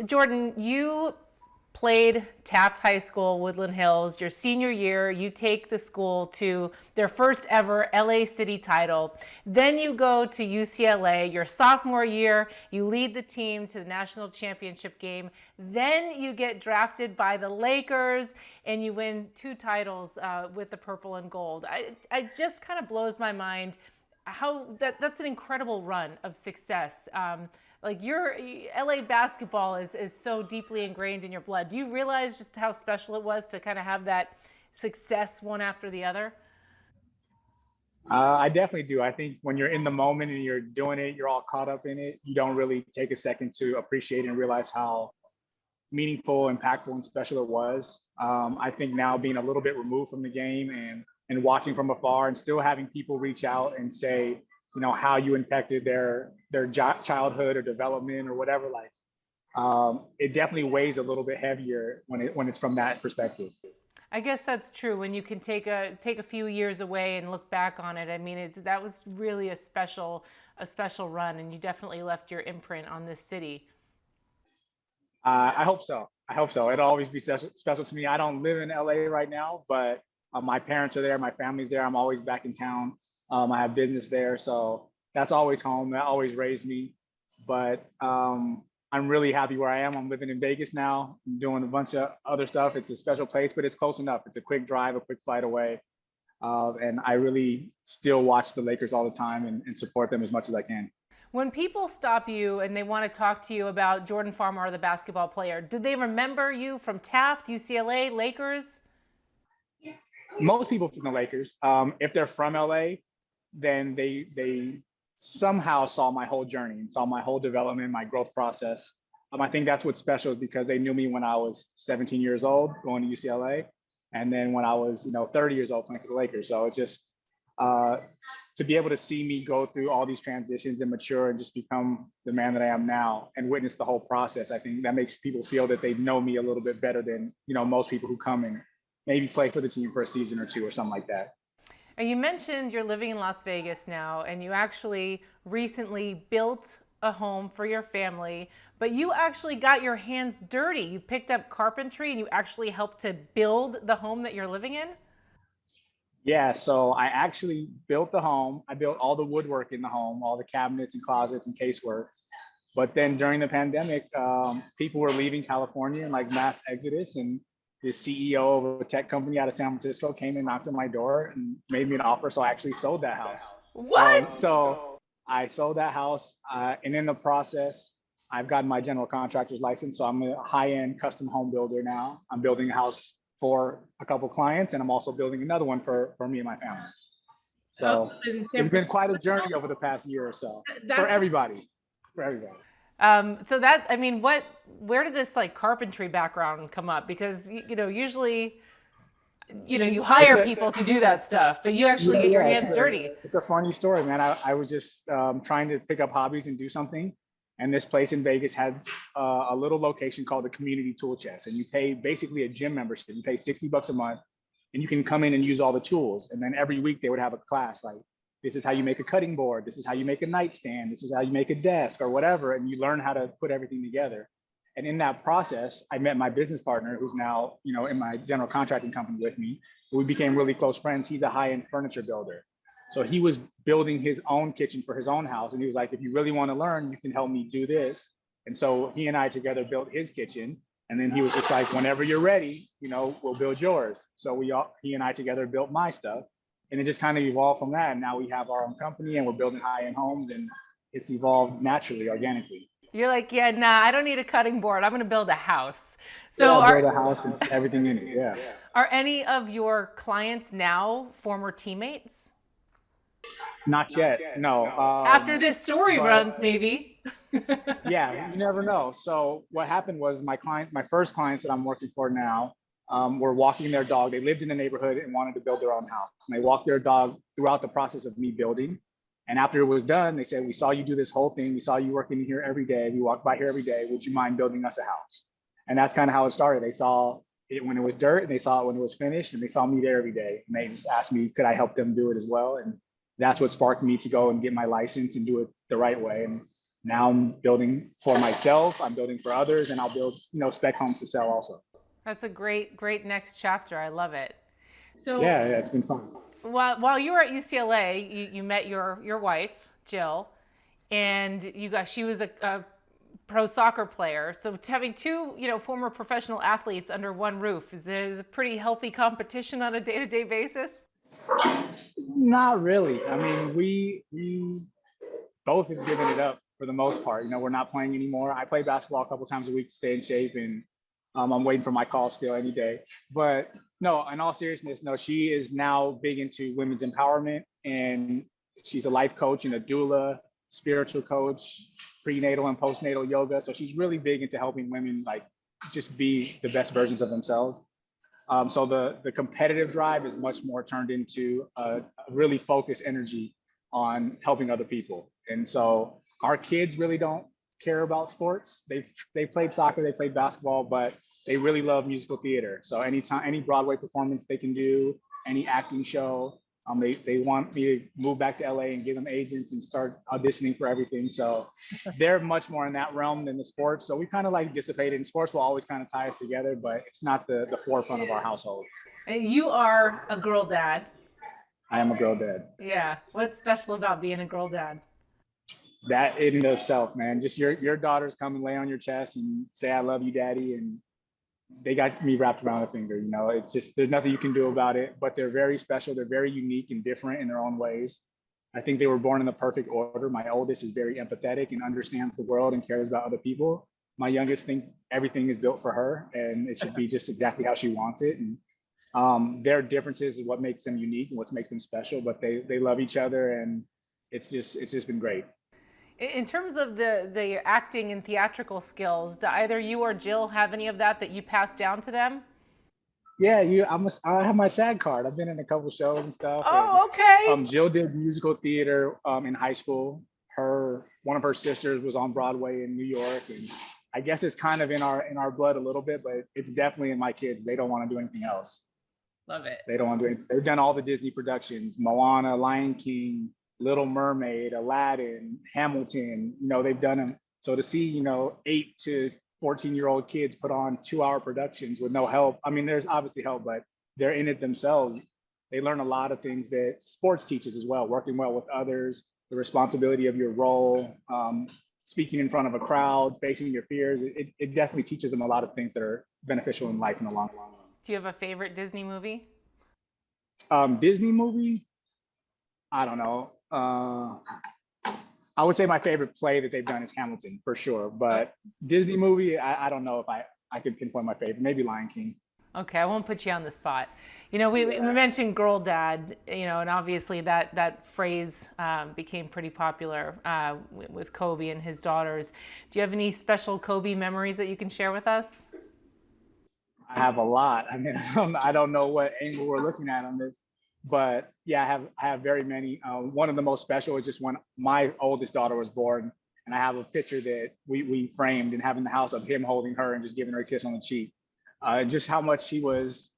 Jordan, you played Taft High School, Woodland Hills. Your senior year, you take the school to their first ever LA City title. Then you go to UCLA. Your sophomore year, you lead the team to the national championship game. Then you get drafted by the Lakers and you win 2 titles with the purple and gold. I just kind of blows my mind how that's an incredible run of success. Like your LA basketball is so deeply ingrained in your blood. Do you realize just how special it was to kind of have that success one after the other? I definitely do. I think when you're in the moment and you're doing it, you're all caught up in it. You don't really take a second to appreciate and realize how meaningful, impactful, and special it was. I think now being a little bit removed from the game and watching from afar and still having people reach out and say, how you impacted their childhood or development or whatever, like it definitely weighs a little bit heavier when it's from that perspective. I guess that's true. When you can take a few years away and look back on it, I mean, that was really a special run, and you definitely left your imprint on this city. I hope so. I hope so. It'll always be special to me. I don't live in LA right now, but my parents are there. My family's there. I'm always back in town. I have business there. So that's always home. That always raised me. But I'm really happy where I am. I'm living in Vegas now. I'm doing a bunch of other stuff. It's a special place, but it's close enough. It's a quick drive, a quick flight away. And I really still watch the Lakers all the time and support them as much as I can. When people stop you and they want to talk to you about Jordan Farmar, the basketball player, do they remember you from Taft, UCLA, Lakers? Most people from the Lakers, if they're from LA, then they somehow saw my whole journey and saw my whole development, my growth process. I think that's what's special is because they knew me when I was 17 years old going to UCLA, and then when I was 30 years old playing for the Lakers. So it's just to be able to see me go through all these transitions and mature and just become the man that I am now and witness the whole process. I think that makes people feel that they know me a little bit better than most people who come and maybe play for the team for a season or two or something like that. And you mentioned you're living in Las Vegas now, and you actually recently built a home for your family, but you actually got your hands dirty. You picked up carpentry and you actually helped to build the home that you're living in? Yeah, so I actually built the home. I built all the woodwork in the home, all the cabinets and closets and casework. But then during the pandemic, people were leaving California in like mass exodus, and the CEO of a tech company out of San Francisco came and knocked on my door and made me an offer. So I actually sold that house. What? So I sold that house, and in the process, I've gotten my general contractor's license. So I'm a high-end custom home builder now. I'm building a house for a couple clients, and I'm also building another one for me and my family. So it's been quite a journey over the past year or so for everybody. For everybody. So that, I mean, where did this like carpentry background come up? Because, usually, you hire people to do that stuff, but you actually get your hands dirty. It's a funny story, man. I was just trying to pick up hobbies and do something. And this place in Vegas had a little location called the Community Tool Chest. And you pay basically a gym membership. You pay $60 a month and you can come in and use all the tools. And then every week they would have a class like, this is how you make a cutting board. This is how you make a nightstand. This is how you make a desk or whatever. And you learn how to put everything together. And in that process, I met my business partner, who's now, in my general contracting company with me. We became really close friends. He's a high-end furniture builder. So he was building his own kitchen for his own house. And he was like, if you really want to learn, you can help me do this. And so he and I together built his kitchen. And then he was just like, whenever you're ready, we'll build yours. So he and I together built my stuff. And it just kind of evolved from that. And now we have our own company and we're building high-end homes, and it's evolved naturally, organically. You're like, yeah, nah, I don't need a cutting board. I'm going to build a house. So build a house and everything in it. Yeah. Are any of your clients now former teammates? Not yet. No. After this story runs, maybe. Yeah, you never know. So what happened was my first clients that I'm working for now, were walking their dog. They lived in the neighborhood and wanted to build their own house. And they walked their dog throughout the process of me building. And after it was done, they said, we saw you do this whole thing. We saw you working here every day. We walk by here every day. Would you mind building us a house? And that's kind of how it started. They saw it when it was dirt, and they saw it when it was finished, and they saw me there every day. And they just asked me, could I help them do it as well? And that's what sparked me to go and get my license and do it the right way. And now I'm building for myself, I'm building for others, and I'll build, spec homes to sell also. That's a great next chapter. I love it. So Yeah, it's been fun. while you were at UCLA, you met your wife, Jill, and she was a pro soccer player. So having two, former professional athletes under one roof is a pretty healthy competition on a day-to-day basis. Not really. I mean, we both have given it up for the most part. We're not playing anymore. I play basketball a couple times a week to stay in shape, and I'm waiting for my call still any day. But no, in all seriousness, no, she is now big into women's empowerment, and she's a life coach and a doula, spiritual coach, prenatal and postnatal yoga. So she's really big into helping women like just be the best versions of themselves. So the competitive drive is much more turned into a really focused energy on helping other people. And so our kids really don't care about sports. They played soccer, they played basketball, but they really love musical theater. So anytime, any Broadway performance they can do, any acting show, they want me to move back to LA and give them agents and start auditioning for everything. So they're much more in that realm than the sports. So we kind of like dissipated, and sports will always kind of tie us together, but it's not the forefront of our household. And you are a girl dad. I am a girl dad. Yeah. What's special about being a girl dad? That in and of itself, man, just your daughters come and lay on your chest and say, "I love you, daddy." And they got me wrapped around the finger. It's just, there's nothing you can do about it, but they're very special. They're very unique and different in their own ways. I think they were born in the perfect order. My oldest is very empathetic and understands the world and cares about other people. My youngest thinks everything is built for her and it should be just exactly how she wants it. And their differences is what makes them unique and what makes them special, but they love each other, and it's just been great. In terms of the acting and theatrical skills, do either you or Jill have any of that you passed down to them? Yeah, I have my SAG card. I've been in a couple shows and stuff. Oh, okay. And Jill did musical theater in high school. One of her sisters was on Broadway in New York, and I guess it's kind of in our blood a little bit, but it's definitely in my kids. They don't want to do anything else. Love it. They don't want to do anything. They've done all the Disney productions: Moana, Lion King, Little Mermaid, Aladdin, Hamilton. They've done them. So to see 8 to 14-year-old kids put on 2-hour productions with no help. I mean, there's obviously help, but they're in it themselves. They learn a lot of things that sports teaches as well: working well with others, the responsibility of your role, speaking in front of a crowd, facing your fears. It definitely teaches them a lot of things that are beneficial in life in the long run. Do you have a favorite Disney movie? Disney movie? I don't know. I would say my favorite play that they've done is Hamilton for sure, but Disney movie, I don't know if I could pinpoint my favorite. Maybe Lion King. Okay, I won't put you on the spot. We mentioned girl dad, and obviously that phrase became pretty popular with Kobe and his daughters. Do you have any special Kobe memories that you can share with us? I have a lot. I mean, I don't know what angle we're looking at on this, but yeah, I have very many. One of the most special is just when my oldest daughter was born, and I have a picture that we framed and have in the house of him holding her and just giving her a kiss on the cheek. Just how much he's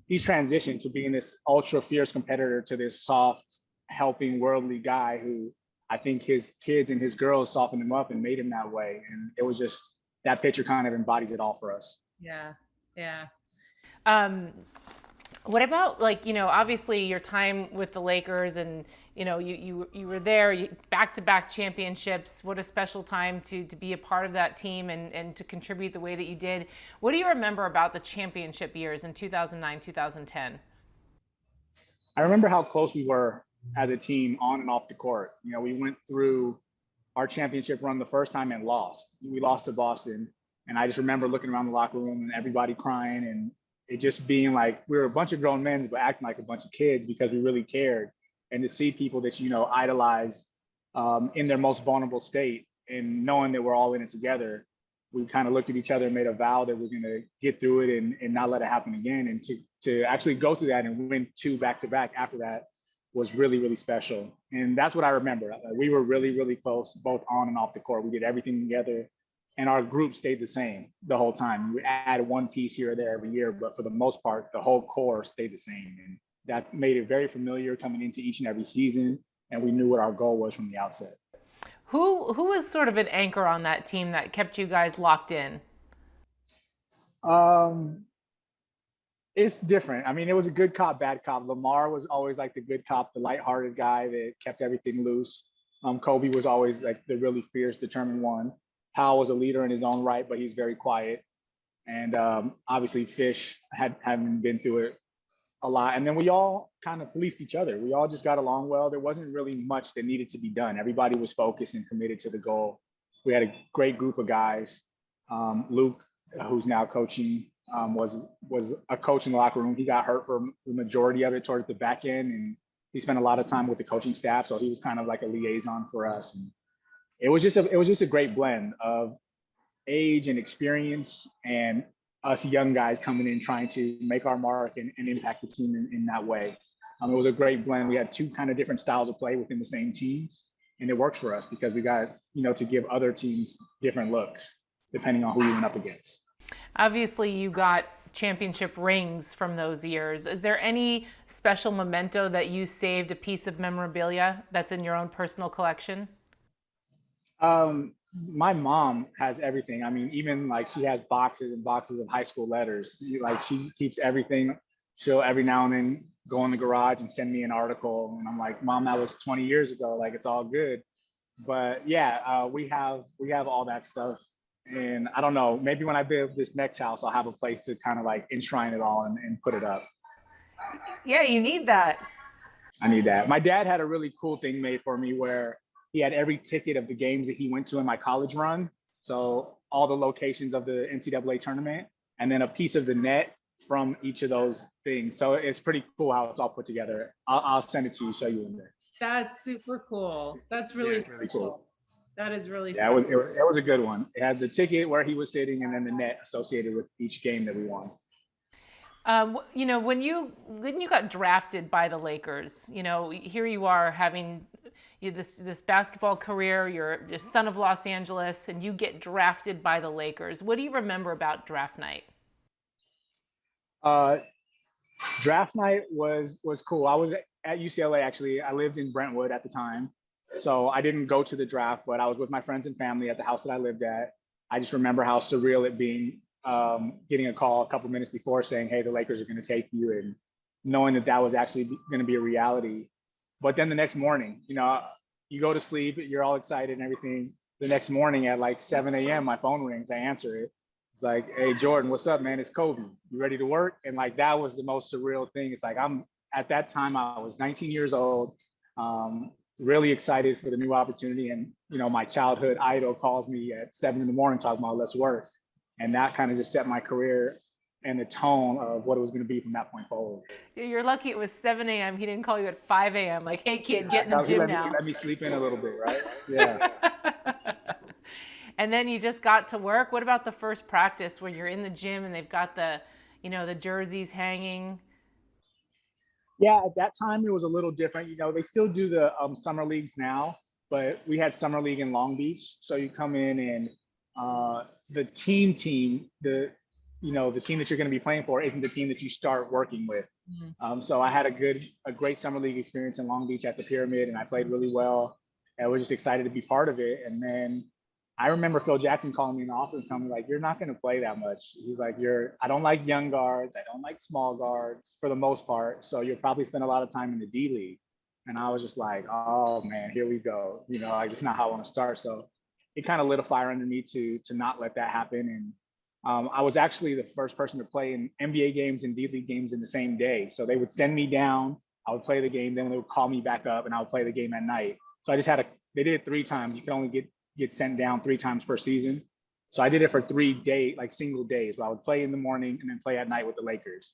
transitioned to being this ultra fierce competitor to this soft, helping, worldly guy who I think his kids and his girls softened him up and made him that way. And it was just, that picture kind of embodies it all for us. Yeah, yeah. What about obviously your time with the Lakers, and you were there, back-to-back championships. What a special time to be a part of that team and to contribute the way that you did. What do you remember about the championship years in 2009, 2010? I remember how close we were as a team on and off the court. We went through our championship run the first time and lost. We lost to Boston. And I just remember looking around the locker room and everybody crying, and it just being like we were a bunch of grown men but acting like a bunch of kids because we really cared. And to see people that idolize in their most vulnerable state, and knowing that we're all in it together, we kind of looked at each other and made a vow that we're going to get through it and not let it happen again. And to actually go through that and win 2 back-to-back after that was really, really special. And that's what I remember. We were really, really close, both on and off the court. We did everything together. And our group stayed the same the whole time. We added one piece here or there every year, but for the most part, the whole core stayed the same. And that made it very familiar coming into each and every season. And we knew what our goal was from the outset. Who was sort of an anchor on that team that kept you guys locked in? Um, it's different. I mean, it was a good cop, bad cop. Lamar was always like the good cop, the lighthearted guy that kept everything loose. Kobe was always like the really fierce, determined one. Powell was a leader in his own right, but he's very quiet. And obviously, Fish hadn't been through it a lot. And then we all kind of policed each other. We all just got along well. There wasn't really much that needed to be done. Everybody was focused and committed to the goal. We had a great group of guys. Luke, who's now coaching, was a coach in the locker room. He got hurt for the majority of it towards the back end, and he spent a lot of time with the coaching staff. So he was kind of like a liaison for us. And it was just a great blend of age and experience and us young guys coming in trying to make our mark and impact the team in that way. It was a great blend. We had two kind of different styles of play within the same team, and it works for us because we got, to give other teams different looks depending on who you went up against. Obviously, you got championship rings from those years. Is there any special memento that you saved, a piece of memorabilia that's in your own personal collection? My mom has everything. I mean, even like she has boxes and boxes of high school letters. Like she keeps everything. She'll every now and then go in the garage and send me an article, and I'm like, Mom, that was 20 years ago. Like it's all good. But yeah, we have all that stuff. And I don't know, maybe when I build this next house, I'll have a place to kind of like enshrine it all and put it up. Yeah, you need that. I need that. My dad had a really cool thing made for me where he had every ticket of the games that he went to in my college run. So all the locations of the NCAA tournament, and then a piece of the net from each of those things. So it's pretty cool how it's all put together. I'll send it to you, show you in there. That's super cool. That's Yeah, really it's really cool. That is really Yeah, it was a good one. It had the ticket where he was sitting and then the net associated with each game that we won. When you got drafted by the Lakers, here you are having this basketball career. You're the son of Los Angeles, and you get drafted by the Lakers. What do you remember about draft night? Uh, Draft night was cool. I was at UCLA actually. I lived in Brentwood at the time, so I didn't go to the draft, but I was with my friends and family at the house that I lived at. I just remember how surreal it being, getting a call a couple minutes before saying, "Hey, the Lakers are going to take you," and knowing that was actually going to be a reality. But then the next morning, you go to sleep, you're all excited and everything. The next morning at like 7 a.m., my phone rings. I answer it. It's like, "Hey, Jordan, what's up, man? It's Kobe. You ready to work?" And like, that was the most surreal thing. It's like, at that time, I was 19 years old, really excited for the new opportunity. And, my childhood idol calls me at 7 in the morning talking about let's work. And that kind of just set my career and the tone of what it was going to be from that point forward. You're lucky it was 7 a.m. He didn't call you at 5 a.m. Like, hey, kid, get in the gym now. Let me sleep in a little bit, right? Yeah. And then you just got to work. What about the first practice where you're in the gym and they've got the jerseys hanging? Yeah, at that time it was a little different. They still do the summer leagues now, but we had summer league in Long Beach. So you come in and the team, the team that you're going to be playing for isn't the team that you start working with. Mm-hmm. So I had a great summer league experience in Long Beach at the Pyramid, and I played really well. I was just excited to be part of it. And then I remember Phil Jackson calling me in the office and telling me, like, "You're not going to play that much." He's like, I don't like young guards. I don't like small guards for the most part. So you'll probably spend a lot of time in the D League. And I was just like, oh man, here we go. Like, it's not how I want to start. So it kind of lit a fire under me to not let that happen. And I was actually the first person to play in NBA games and D League games in the same day. So they would send me down, I would play the game, then they would call me back up and I would play the game at night. So I just they did it 3 times. You can only get sent down 3 times per season. So I did it for 3 days, like single days, where I would play in the morning and then play at night with the Lakers.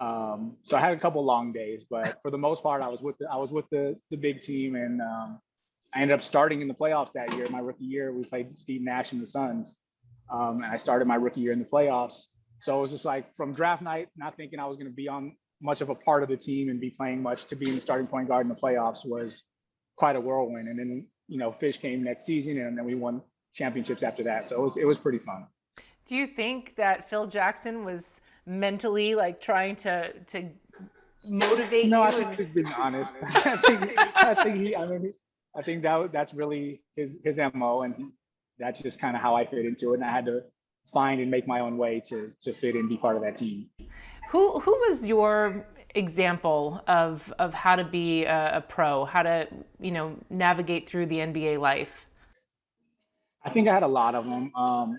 So I had a couple long days, but for the most part, I was with the big team, and I ended up starting in the playoffs that year. My rookie year, we played Steve Nash and the Suns, and I started my rookie year in the playoffs. So it was just like from draft night, not thinking I was going to be on much of a part of the team and be playing much, to being the starting point guard in the playoffs was quite a whirlwind. And then Fish came next season, and then we won championships after that. So it was pretty fun. Do you think that Phil Jackson was mentally like trying to motivate you? No, I think he's being honest. I think I think that's really his MO, and that's just kind of how I fit into it. And I had to find and make my own way to fit and be part of that team. Who was your example of how to be a pro, how to navigate through the NBA life? I think I had a lot of them.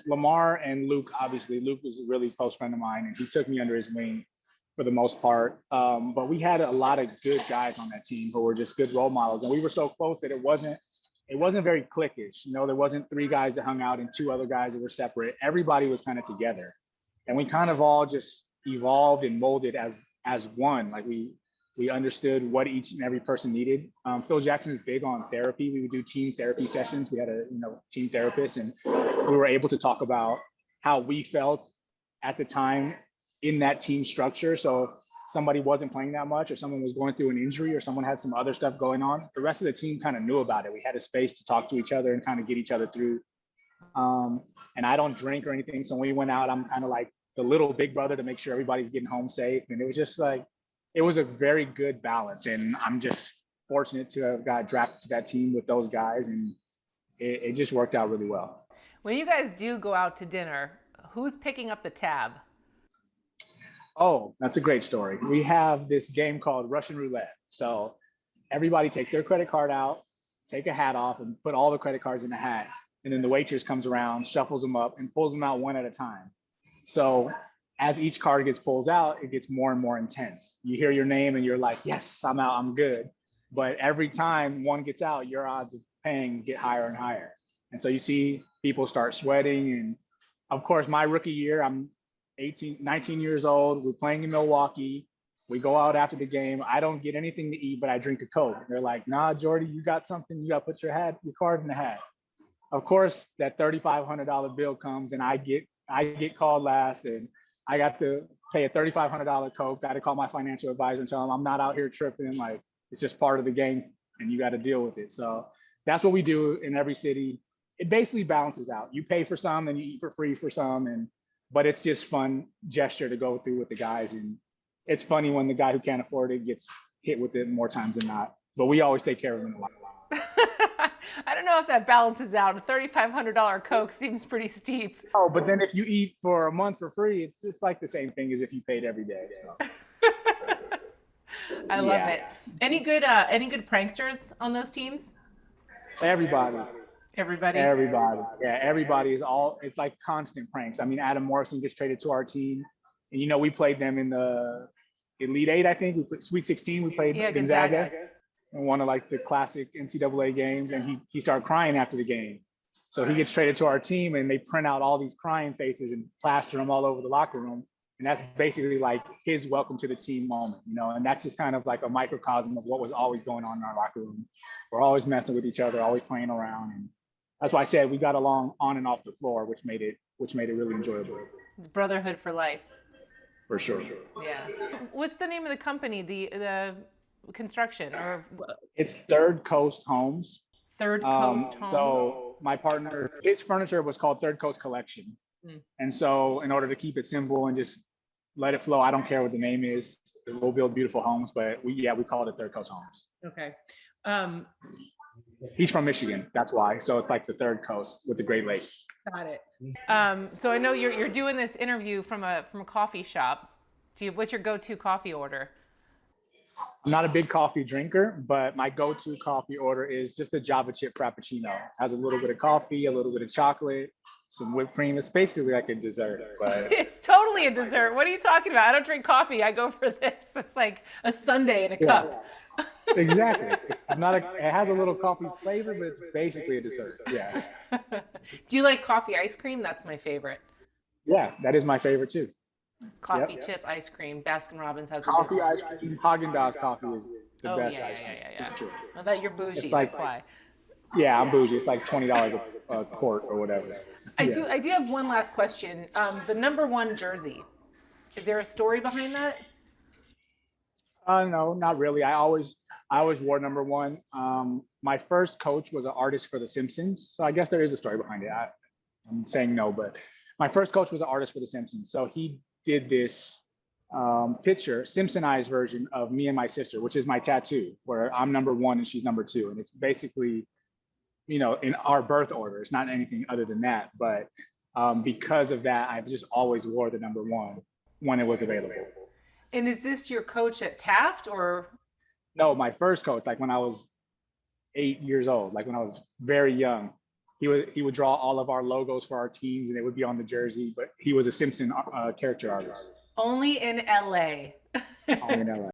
Lamar and Luke, obviously. Luke was a really close friend of mine, and he took me under his wing for the most part. But we had a lot of good guys on that team who were just good role models, and we were so close that it wasn't very cliquish. There wasn't three guys that hung out and two other guys that were separate. Everybody was kind of together, and we kind of all just evolved and molded as one. Like we understood what each and every person needed. Phil Jackson is big on therapy. We would do team therapy sessions. We had a team therapist, and we were able to talk about how we felt at the time in that team structure. So if somebody wasn't playing that much, or someone was going through an injury, or someone had some other stuff going on, the rest of the team kind of knew about it. We had a space to talk to each other and kind of get each other through. And I don't drink or anything, so when we went out, I'm kind of like the little big brother to make sure everybody's getting home safe. And it was just like, it was a very good balance, and I'm just fortunate to have got drafted to that team with those guys, and it just worked out really well. When you guys do go out to dinner, who's picking up the tab? Oh, that's a great story. We have this game called Russian Roulette. So everybody takes their credit card out, take a hat off, and put all the credit cards in the hat. And then the waitress comes around, shuffles them up, and pulls them out one at a time. So as each card gets pulled out, it gets more and more intense. You hear your name and you're like, yes, I'm out, I'm good. But every time one gets out, your odds of paying get higher and higher. And so you see people start sweating. And of course, my rookie year, I'm 19 years old. We're playing in Milwaukee. We go out after the game. I don't get anything to eat, but I drink a Coke. They're like, nah, Jordy, you got something. You got to put your card in the hat. Of course, that $3,500 bill comes, and I get called last, and I got to pay a $3,500 Coke. Got to call my financial advisor and tell them I'm not out here tripping. Like, it's just part of the game, and you got to deal with it. So that's what we do in every city. It basically balances out. You pay for some, and you eat for free for some, but it's just fun gesture to go through with the guys. And it's funny when the guy who can't afford it gets hit with it more times than not. But we always take care of him a lot. I don't know if that balances out. A $3,500 Coke seems pretty steep. Oh, but then if you eat for a month for free, it's just like the same thing as if you paid every day. So. I love it. Any good pranksters on those teams? Everybody. Everybody. Yeah, everybody is all. It's like constant pranks. I mean, Adam Morrison gets traded to our team, and we played them in the Elite Eight. I think we played Sweet 16. We played Gonzaga. In one of like the classic NCAA games, and he started crying after the game. So he gets traded to our team, and they print out all these crying faces and plaster them all over the locker room. And that's basically like his welcome to the team moment, and that's just kind of like a microcosm of what was always going on in our locker room. We're always messing with each other, always playing around. And that's why I said we got along on and off the floor, which made it really enjoyable. It's brotherhood for life. For sure. Yeah. What's the name of the company? The construction, or it's Third Coast Homes. Third Coast Homes. So my partner, his furniture was called Third Coast Collection. And so in order to keep it simple and just let it flow, I don't care what the name is. We'll build beautiful homes, but we call it Third Coast Homes. Okay. He's from Michigan, that's why. So it's like the Third Coast with the Great Lakes. Got it. So I know you're doing this interview from a coffee shop. What's your go-to coffee order? I'm not a big coffee drinker, but my go-to coffee order is just a Java chip Frappuccino. It has a little bit of coffee, a little bit of chocolate, some whipped cream. It's basically like a dessert. But it's totally a dessert. What are you talking about? I don't drink coffee. I go for this. It's like a sundae in a cup. Exactly. It has a little coffee flavor, but it's basically a dessert. Yeah. Do you like coffee ice cream? That's my favorite. Yeah, that is my favorite too. Coffee chip ice cream. Baskin Robbins has coffee ice cream. Haagen-Dazs coffee is the best ice cream. Yeah. Sure. Well, that you're bougie. That's why. Yeah, I'm bougie. It's like $20 a quart or whatever. I do have one last question. The number one jersey. Is there a story behind that? No, not really. I always wore number one. My first coach was an artist for The Simpsons, so I guess there is a story behind it. I'm saying no, but my first coach was an artist for The Simpsons, so he did this picture, Simpsonized version of me and my sister, which is my tattoo, where I'm number 1 and she's number 2. And it's basically, in our birth order. It's not anything other than that. But because of that, I've just always wore the number 1 when it was available. And is this your coach at Taft or? No, my first coach, like when I was 8 years old, like when I was very young, he would draw all of our logos for our teams and it would be on the jersey. But he was a Simpson character artist. Only in LA. Only in LA.